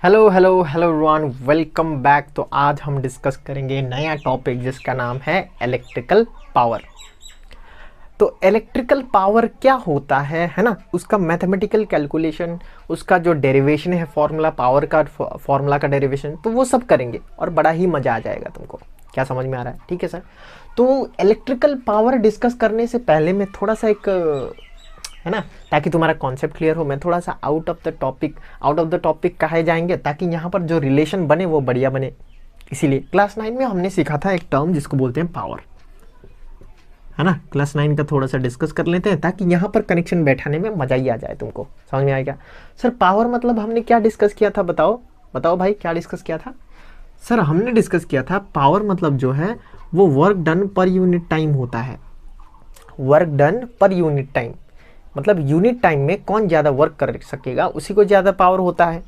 Hello hello hello everyone, welcome back. तो आज हम डिस्कस करेंगे नया टॉपिक जिसका नाम है इलेक्ट्रिकल पावर। तो इलेक्ट्रिकल पावर क्या होता है ना, उसका मैथमेटिकल कैलकुलेशन, उसका जो डेरिवेशन है फॉर्मूला, पावर का फॉर्मूला का डेरिवेशन, तो वो सब करेंगे और बड़ा ही मज़ा आ जाएगा तुमको। क्या समझ में आ रहा है? ठीक है सर। तो इलेक्ट्रिकल पावर डिस्कस करने से पहले मैं थोड़ा सा एक है ना, ताकि तुम्हारा कॉन्सेप्ट क्लियर हो, मैं थोड़ा सा आउट ऑफ द टॉपिक कहे जाएंगे ताकि यहाँ पर जो रिलेशन बने वो बढ़िया बने। इसीलिए क्लास 9 में हमने सीखा था एक टर्म जिसको बोलते हैं पावर, है ना। क्लास 9 का थोड़ा सा डिस्कस कर लेते हैं ताकि यहाँ पर कनेक्शन बैठाने में मजा ही आ जाए। तुमको समझ में आएगा? सर पावर मतलब हमने क्या डिस्कस किया था? बताओ बताओ भाई, क्या डिस्कस किया था? सर हमने डिस्कस किया था पावर मतलब जो है वो work done per unit time होता है। Work done per unit time मतलब यूनिट टाइम में कौन ज़्यादा वर्क कर सकेगा उसी को ज़्यादा पावर होता है।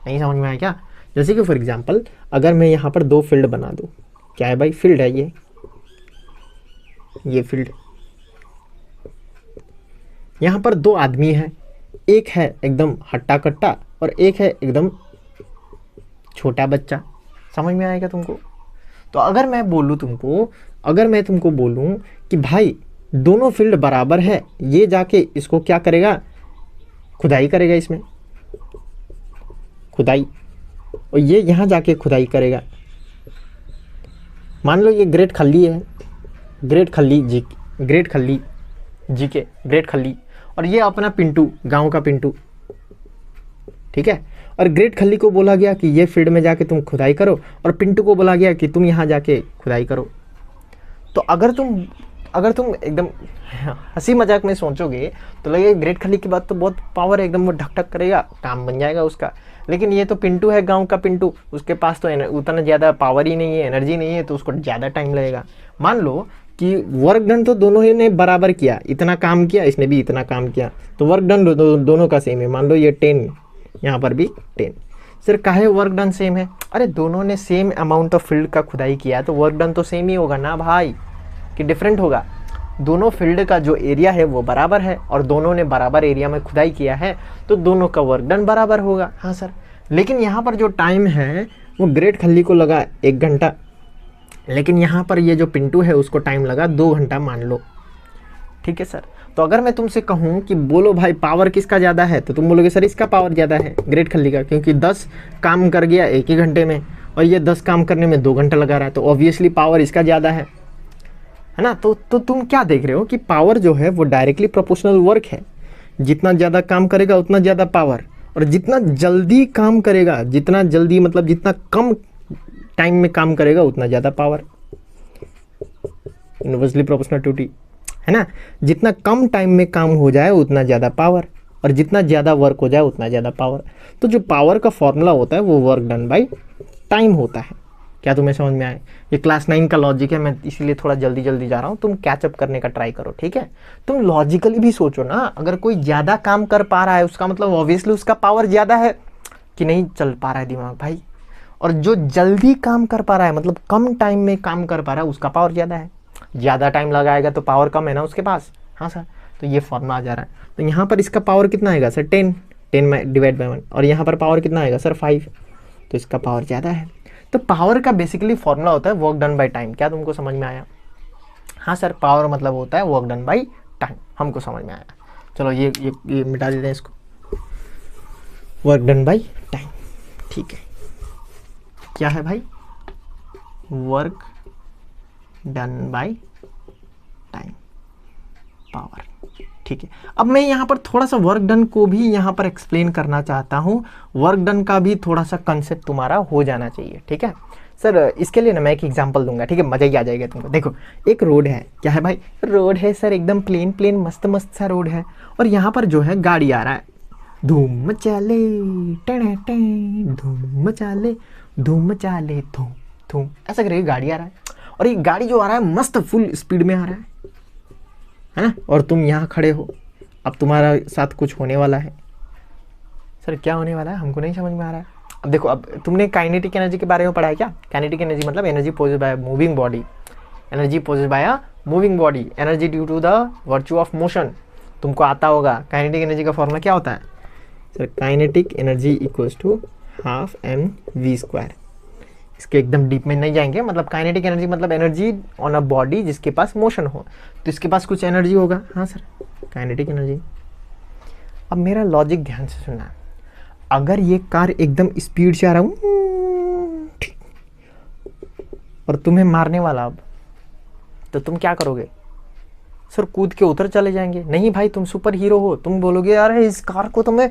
नहीं समझ में आया क्या? जैसे कि फॉर एग्जांपल अगर मैं यहाँ पर दो फील्ड बना दूँ, क्या है भाई? फील्ड है ये फील्ड। यहाँ पर दो आदमी हैं, एक है एकदम हट्टा कट्टा और एक है एकदम छोटा बच्चा। समझ में आएगा तुमको? तो अगर मैं तुमको बोलूँ कि भाई दोनों फील्ड बराबर है, ये जाके इसको क्या करेगा? खुदाई करेगा, इसमें खुदाई, और ये यहाँ जाके खुदाई करेगा। मान लो ये ग्रेट खल्ली है, ग्रेट खल्ली जी के, और ये अपना पिंटू, गांव का पिंटू, ठीक है। और ग्रेट खल्ली को बोला गया कि ये फील्ड में जाके तुम खुदाई करो, और पिंटू को बोला गया कि तुम यहाँ जाके खुदाई करो। तो अगर तुम एकदम हंसी मजाक में सोचोगे तो लगेगा ग्रेट खली की बात तो बहुत पावर है, एकदम वो ढक ढक करेगा, काम बन जाएगा उसका। लेकिन ये तो पिंटू है, गांव का पिंटू, उसके पास तो उतना ज़्यादा पावर ही नहीं है, एनर्जी नहीं है, तो उसको ज़्यादा टाइम लगेगा। मान लो कि वर्क डन तो दोनों ही ने बराबर किया, इतना काम किया, इसने भी इतना काम किया, तो वर्क डन दोनों का सेम है। मान लो ये 10, यहाँ पर भी 10। सर काहे वर्क डन सेम है? अरे दोनों ने सेम अमाउंट ऑफ फील्ड का खुदाई किया है तो वर्क डन तो सेम ही होगा ना भाई, कि डिफरेंट होगा? दोनों फील्ड का जो एरिया है वो बराबर है और दोनों ने बराबर एरिया में खुदाई किया है तो दोनों का वर्क डन बराबर होगा। हाँ सर, लेकिन यहाँ पर जो टाइम है वो ग्रेट खल्ली को लगा 1 घंटा, लेकिन यहाँ पर ये जो पिंटू है उसको टाइम लगा 2 घंटा मान लो। ठीक है सर। तो अगर मैं तुमसे कहूँ कि बोलो भाई पावर किसका ज़्यादा है, तो तुम बोलोगे सर इसका पावर ज़्यादा है, ग्रेट खल्ली का, क्योंकि 10 काम कर गया 1 ही घंटे में और ये 10 काम करने में 2 घंटा लगा रहा है, तो ऑब्वियसली पावर इसका ज़्यादा है ना। तो तुम क्या देख रहे हो कि पावर जो है वो डायरेक्टली प्रोपोर्शनल वर्क है। जितना ज़्यादा काम करेगा उतना ज़्यादा पावर, और जितना जल्दी काम करेगा, जितना जल्दी मतलब जितना कम टाइम में काम करेगा उतना ज़्यादा power. Inversely proportional to T, है ना। जितना कम टाइम में काम हो जाए उतना ज़्यादा पावर, और जितना ज़्यादा वर्क हो जाए उतना ज़्यादा पावर। तो जो पावर का फॉर्मूला होता है वो वर्क डन बाई टाइम होता है। क्या तुम्हें समझ में आए? ये क्लास 9 का लॉजिक है, मैं इसीलिए थोड़ा जल्दी जल्दी जा रहा हूँ, तुम कैचअप करने का ट्राई करो, ठीक है। तुम लॉजिकली भी सोचो ना, अगर कोई ज़्यादा काम कर पा रहा है उसका मतलब ऑब्वियसली उसका पावर ज़्यादा है, कि नहीं चल पा रहा है दिमाग भाई। और जो जल्दी काम कर पा रहा है मतलब कम टाइम में काम कर पा रहा है उसका पावर ज़्यादा है। ज़्यादा टाइम लगाएगा तो पावर कम है ना उसके पास। हाँ सर, तो ये फॉर्मूला आ जा रहा है। तो यहाँ पर इसका पावर कितना आएगा सर? 10 में डिवाइड बाई 1, और यहाँ पर पावर कितना आएगा सर? 5, तो इसका पावर ज़्यादा है। तो पावर का बेसिकली फॉर्मूला होता है वर्क डन बाय टाइम। क्या तुमको समझ में आया? हाँ सर, पावर मतलब होता है वर्क डन बाय टाइम, हमको समझ में आया। चलो ये मिटा देते हैं इसको, वर्क डन बाय टाइम, ठीक है। क्या है भाई? Work done by time, power, ठीक है। अब मैं यहाँ पर थोड़ा सा वर्क डन को भी यहाँ पर एक्सप्लेन करना चाहता हूँ। वर्क डन का भी थोड़ा सा कंसेप्ट तुम्हारा हो जाना चाहिए, ठीक है सर। इसके लिए ना मैं एक एग्जांपल दूंगा, ठीक है, मजा ही आ जाएगा तुमको। देखो एक रोड है, क्या है भाई? रोड है सर, एकदम प्लेन मस्त मस्त सा रोड है, और यहाँ पर जो है गाड़ी आ रहा है, धूम मचा ले टें टें, धूम मचा ले धूम धूम, ऐसा करके गाड़ी आ रहा है। और ये गाड़ी जो आ रहा है मस्त फुल स्पीड में आ रहा है ना, और तुम यहाँ खड़े हो। अब तुम्हारा साथ कुछ होने वाला है। सर क्या होने वाला है हमको नहीं समझ में आ रहा है। अब देखो, अब तुमने काइनेटिक एनर्जी के बारे में पढ़ा है क्या? काइनेटिक एनर्जी मतलब energy possessed by moving body, energy possessed by a moving body, energy due to the virtue of motion. तुमको आता होगा काइनेटिक एनर्जी का फॉर्मूला क्या होता है sir? Kinetic energy equals to half M V square. इसके एकदम डीप में नहीं जाएंगे, मतलब काइनेटिक एनर्जी मतलब एनर्जी ऑन अ बॉडी जिसके पास मोशन हो, तो इसके पास कुछ एनर्जी होगा। हाँ सर, काइनेटिक एनर्जी। अब मेरा लॉजिक ध्यान से सुनना, अगर ये कार एकदम स्पीड से आ रहा हूँ और तुम्हें मारने वाला, अब तो तुम क्या करोगे सर? कूद के उतर चले जाएंगे? नहीं भाई, तुम सुपर हीरो हो, तुम बोलोगे यार इस कार को तो मैं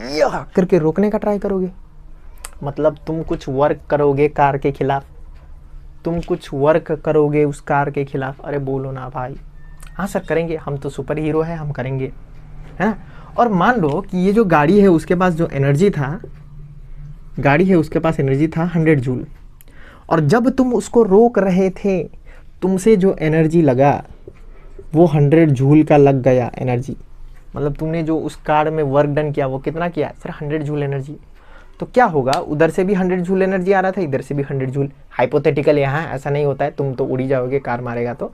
यह करके रोकने का ट्राई करोगे। मतलब तुम कुछ वर्क करोगे कार के खिलाफ, तुम कुछ वर्क करोगे उस कार के खिलाफ। अरे बोलो ना भाई। हाँ सर करेंगे, हम तो सुपर हीरो है, हम करेंगे, है ना। और मान लो कि ये जो गाड़ी है उसके पास जो एनर्जी था, गाड़ी है उसके पास एनर्जी था 100 जूल, और जब तुम उसको रोक रहे थे तुमसे जो एनर्जी लगा वो 100 जूल का लग गया एनर्जी। मतलब तुमने जो उस कार में वर्क डन किया वो कितना किया सर? 100 joule energy. तो क्या होगा, उधर से भी 100 जूल एनर्जी आ रहा था, इधर से भी 100 जूल। हाइपोथेटिकल यहाँ ऐसा नहीं होता है, तुम तो उड़ी जाओगे कार मारेगा तो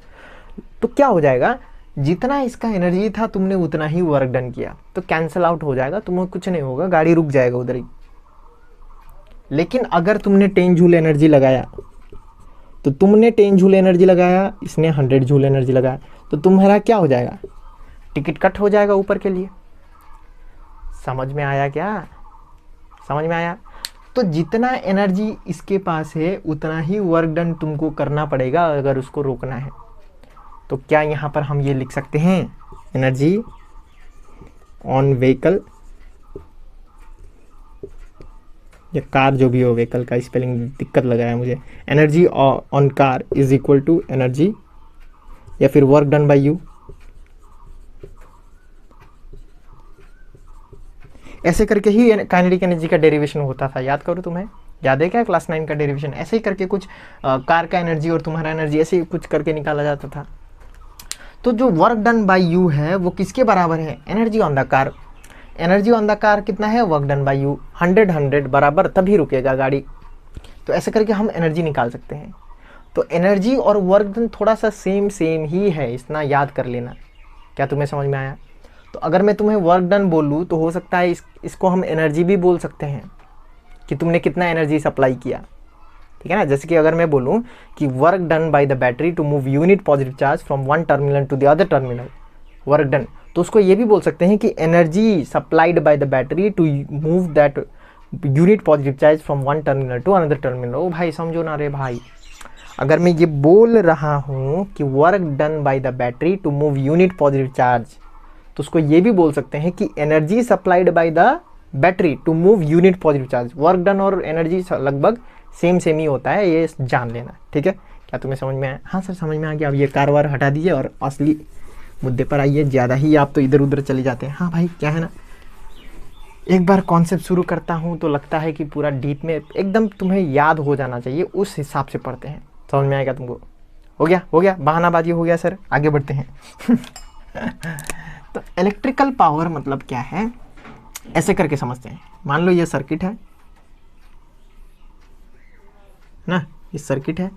क्या हो जाएगा, जितना इसका एनर्जी था तुमने उतना ही वर्क डन किया, तो कैंसिल आउट हो जाएगा, तुम्हें कुछ नहीं होगा, गाड़ी रुक जाएगा उधर ही। लेकिन अगर तुमने 10 जूल एनर्जी लगाया, तो तुमने 10 जूल एनर्जी लगाया, इसने 100 जूल एनर्जी लगाया, तो तुम्हारा क्या हो जाएगा? टिकट कट हो जाएगा ऊपर के लिए। समझ में आया क्या? समझ में आया? तो जितना एनर्जी इसके पास है उतना ही वर्क डन तुमको करना पड़ेगा अगर उसको रोकना है। तो क्या यहाँ पर हम ये लिख सकते हैं, एनर्जी ऑन व्हीकल, या कार जो भी हो, व्हीकल का स्पेलिंग दिक्कत लगा है मुझे, energy on car is equal to energy या फिर वर्क डन बाय यू। ऐसे करके ही काइनेटिक एनर्जी का डेरिवेशन होता था, याद करो, तुम्हें याद है क्या क्लास 9 का डेरिवेशन? ऐसे ही करके कुछ कार का एनर्जी और तुम्हारा एनर्जी ऐसे ही कुछ करके निकाला जाता था। तो जो वर्क डन बाय यू है वो किसके बराबर है? Energy on the car. Energy on the car कितना है? वर्क डन बाय यू 100 बराबर, तभी रुकेगा गाड़ी। तो ऐसे करके हम एनर्जी निकाल सकते हैं। तो एनर्जी और वर्क डन थोड़ा सा सेम ही है, इतना याद कर लेना। क्या तुम्हें समझ में आया? तो अगर मैं तुम्हें वर्क डन बोलूँ तो हो सकता है इसको हम एनर्जी भी बोल सकते हैं कि तुमने कितना एनर्जी सप्लाई किया, ठीक है ना। जैसे कि अगर मैं बोलूँ कि work done by the battery to move unit positive charge from one terminal to the other terminal, work done, तो उसको ये भी बोल सकते हैं कि energy supplied by the battery to move that unit positive charge from one terminal to another terminal. ओ भाई समझो ना रे भाई, अगर मैं ये बोल रहा हूँ कि work done by the battery to move unit positive charge, तो उसको ये भी बोल सकते हैं कि energy supplied by the battery to move unit positive charge. Work done और एनर्जी लगभग सेम ही होता है, ये जान लेना, ठीक है। क्या तुम्हें समझ में आया? हाँ सर समझ में आ गया। अब ये कार वार हटा दीजिए और असली मुद्दे पर आइए, ज़्यादा ही आप तो इधर उधर चले जाते हैं। हाँ भाई क्या है ना, एक बार कॉन्सेप्ट शुरू करता हूँ तो लगता है कि पूरा डीप में एकदम तुम्हें याद हो जाना चाहिए, उस हिसाब से पढ़ते हैं। समझ में आएगा तुमको? हो गया, बहानाबाजी हो गया सर, आगे बढ़ते हैं। तो इलेक्ट्रिकल पावर मतलब क्या है, ऐसे करके समझते हैं। मान लो ये सर्किट है ना, ये सर्किट है,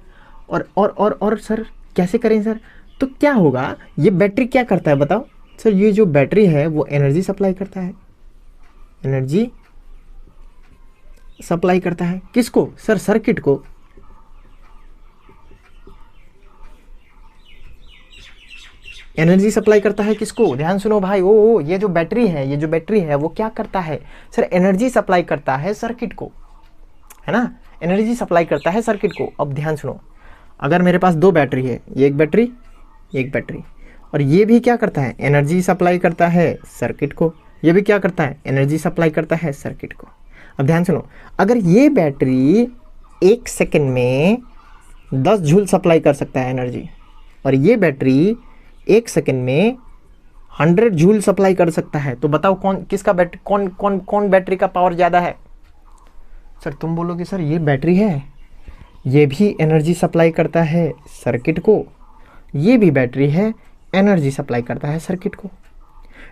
और सर कैसे करें सर? तो क्या होगा, ये बैटरी क्या करता है बताओ सर? ये जो बैटरी है वो एनर्जी सप्लाई करता है, एनर्जी सप्लाई करता है किसको सर? सर्किट को। एनर्जी सप्लाई करता है किसको? ध्यान सुनो भाई। ओ ये जो बैटरी है वो क्या करता है सर? एनर्जी सप्लाई करता है सर्किट को, है ना, एनर्जी सप्लाई करता है सर्किट को। अब ध्यान सुनो, अगर मेरे पास दो बैटरी है, ये एक बैटरी, और ये भी क्या करता है? एनर्जी सप्लाई करता है सर्किट को। ये भी क्या करता है? एनर्जी सप्लाई करता है सर्किट को। अब ध्यान सुनो, अगर ये बैटरी 1 सेकंड में 10 जूल सप्लाई कर सकता है एनर्जी, और ये बैटरी 1 सेकंड में 100 जूल सप्लाई कर सकता है, तो बताओ कौन बैटरी का पावर ज़्यादा है? सर तुम बोलोगे सर ये बैटरी है, ये भी एनर्जी सप्लाई करता है सर्किट को, ये भी बैटरी है, एनर्जी सप्लाई करता है सर्किट को।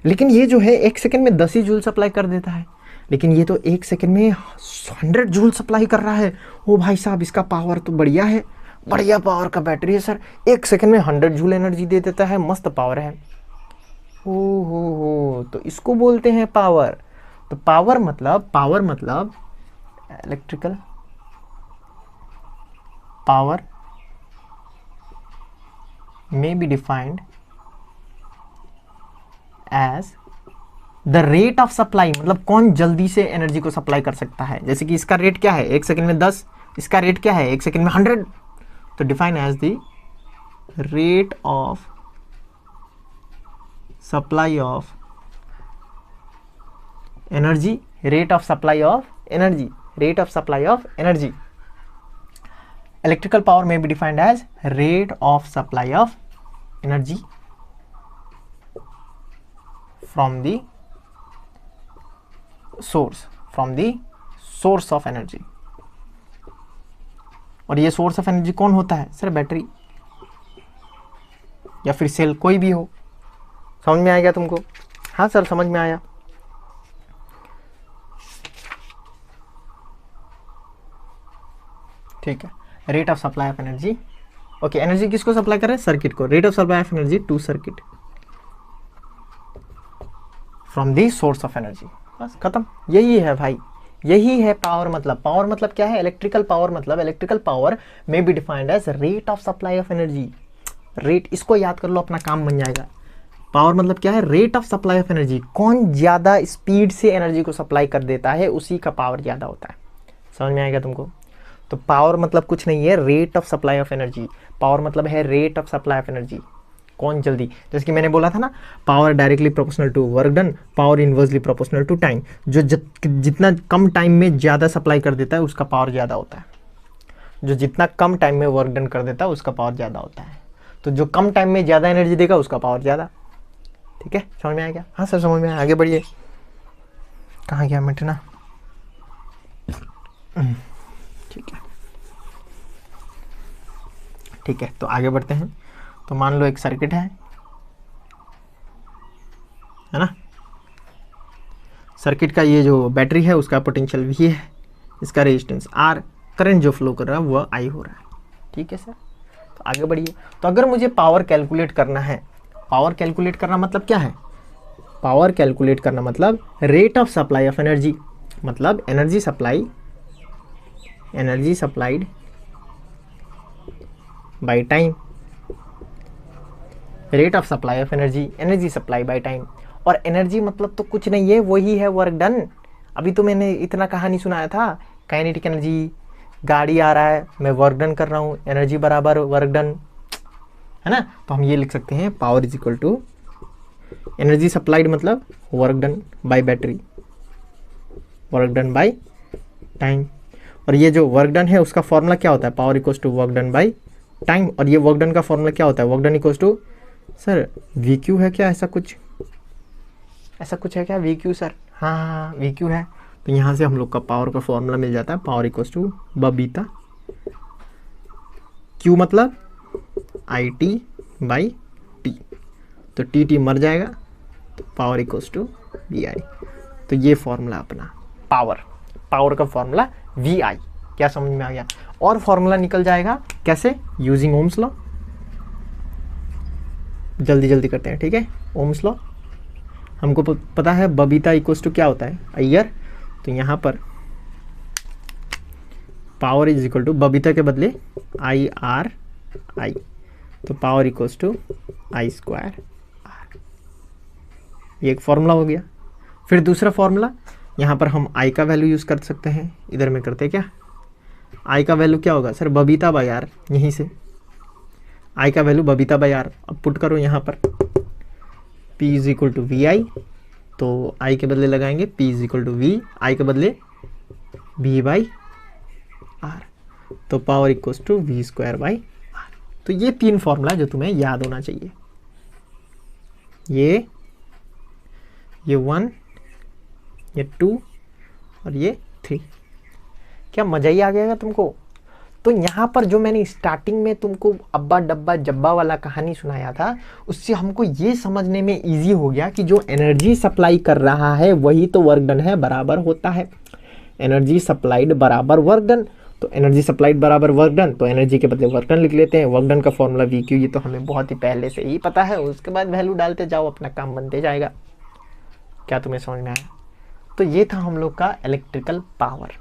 लेकिन ये जो है 1 सेकंड में 10 ही जूल सप्लाई कर देता है, लेकिन ये तो 1 सेकंड में 100 जूल सप्लाई कर रहा है। ओ भाई साहब, इसका पावर तो बढ़िया है, बढ़िया पावर का बैटरी है सर, 1 सेकंड में 100 जूल एनर्जी दे देता है, मस्त पावर है। हो तो इसको बोलते हैं पावर। तो पावर मतलब electrical power may be defined as the rate of supply, मतलब कौन जल्दी से एनर्जी को सप्लाई कर सकता है। जैसे कि इसका रेट क्या है, 1 सेकंड में 10, इसका रेट क्या है, 1 सेकंड में 100, तो define as the rate of supply of energy, rate of supply of energy, rate of supply of energy. Electrical power may be defined as rate of supply of energy from the source of energy। और ये source of energy कौन होता है sir, battery या फिर cell, कोई भी हो। समझ में आएगा तुमको? हाँ सर समझ में आया। ठीक है, rate of supply of energy. Okay, energy किसको सप्लाई कर रहे हैं, सर्किट को। Rate of supply of energy to circuit from the source of energy. बस खत्म, यही है भाई, यही है पावर। मतलब पावर मतलब क्या है, इलेक्ट्रिकल पावर मतलब electrical power may be defined as rate of supply of energy. Rate, इसको याद कर लो, अपना काम बन जाएगा। पावर मतलब क्या है, rate of supply of energy, कौन ज़्यादा स्पीड से एनर्जी को सप्लाई कर देता है उसी का पावर ज़्यादा होता है। समझ में आएगा तुमको? तो पावर मतलब कुछ नहीं है, rate of supply of energy. Power मतलब है rate of supply of energy, कौन जल्दी। जैसे कि मैंने बोला था ना, power directly proportional to work done, power inversely proportional to time. जो जितना कम टाइम में ज़्यादा सप्लाई कर देता है उसका पावर ज़्यादा होता है, जो जितना कम टाइम में वर्क डन कर देता है उसका पावर ज़्यादा होता है। तो जो कम टाइम में ज़्यादा एनर्जी देगा उसका पावर ज़्यादा। ठीक है, समझ में आ गया? हाँ सर समझ में आया। आगे बढ़िए, कहाँ गया मिटना। ठीक है ठीक है, तो आगे बढ़ते हैं। तो मान लो एक सर्किट है ना। सर्किट का ये जो बैटरी है उसका पोटेंशियल V है, इसका रेजिस्टेंस R, करंट जो फ्लो कर रहा है वह I हो रहा है। ठीक है सर, तो आगे बढ़िए। तो अगर मुझे पावर कैलकुलेट करना है, पावर कैलकुलेट करना मतलब क्या है, पावर कैलकुलेट करना मतलब rate of supply of energy, मतलब energy supplied by time, rate of supply of energy, energy supply by time. और एनर्जी मतलब तो कुछ नहीं है, वही है वर्क डन। अभी तो मैंने इतना कहानी सुनाया था, काइनेटिक एनर्जी, गाड़ी आ रहा है, मैं वर्क डन कर रहा हूँ, एनर्जी बराबर वर्क डन, है ना। तो हम ये लिख सकते हैं, power is equal to energy supplied मतलब work done by battery, work done by time. और ये जो वर्क डन है उसका फॉर्मूला क्या होता है, power equals to work done by time. और ये वर्क डन का फॉर्मूला क्या होता है, work done equals to sir VQ है क्या, ऐसा कुछ है क्या VQ सर? हाँ VQ है। तो यहाँ से हम लोग का पावर का फॉर्मूला मिल जाता है, पावर इक्वल्स टू बबीता, Q मतलब IT बाई T, तो TT मर जाएगा, तो पावर इक्वल्स टू VI। तो ये फॉर्मूला अपना पावर का फॉर्मूला VI। क्या समझ में आ गया? और फॉर्मूला निकल जाएगा कैसे, यूजिंग ओम्स लॉ। जल्दी करते हैं, ठीक है। ओम्स लॉ हमको पता है, बबीता इक्वल्स टू क्या होता है, अय्यर। तो यहाँ पर पावर इज इक्वल टू बबीता के बदले IRI, तो power equals to I square R। ये एक फॉर्मूला हो गया। फिर दूसरा फॉर्मूला, यहाँ पर हम I का वैल्यू यूज़ कर सकते हैं। इधर में करते क्या, I का वैल्यू क्या होगा सर, बबीता बाई R। यहीं से I का वैल्यू बबीता बाई R। अब पुट करो यहाँ पर, P is equal to VI, तो I के बदले लगाएंगे P is equal to V, I के बदले V बाई R, तो power equals to V square by R। तो ये 3 फॉर्मूला जो तुम्हें याद होना चाहिए, ये 1, ये 2 और ये 3। क्या मज़ा ही आ गया तुमको? तो यहाँ पर जो मैंने स्टार्टिंग में तुमको अब्बा डब्बा जब्बा वाला कहानी सुनाया था, उससे हमको ये समझने में इजी हो गया कि जो एनर्जी सप्लाई कर रहा है वही तो वर्क डन है, बराबर होता है एनर्जी सप्लाइड बराबर वर्क डन। तो एनर्जी सप्लाइड बराबर वर्क डन, तो एनर्जी के बदले वर्क डन लिख लेते हैं। वर्क डन का फॉर्मूला VQ, ये तो हमें बहुत ही पहले से ही पता है। उसके बाद वैल्यू डालते जाओ, अपना काम बनते जाएगा। क्या तुम्हें समझ में आया? तो ये था हम लोग का इलेक्ट्रिकल पावर।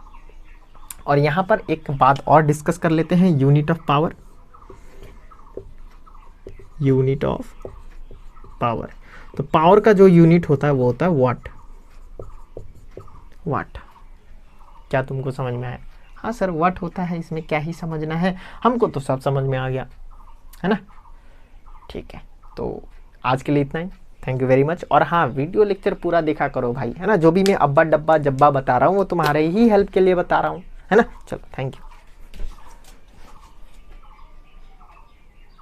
और यहाँ पर एक बात और डिस्कस कर लेते हैं, unit of power. Unit of power, तो पावर का जो यूनिट होता है वो होता है वाट। वाट, क्या तुमको समझ में आया? हाँ सर वाट होता है, इसमें क्या ही समझना है, हमको तो सब समझ में आ गया, है ना। ठीक है, तो आज के लिए इतना ही। Thank you very much. और हाँ, वीडियो लेक्चर पूरा देखा करो भाई, है ना। जो भी मैं अब्बा डब्बा जब्बा बता रहा हूँ वो तुम्हारे ही हेल्प के लिए बता रहा हूँ, है ना। चलो, थैंक यू।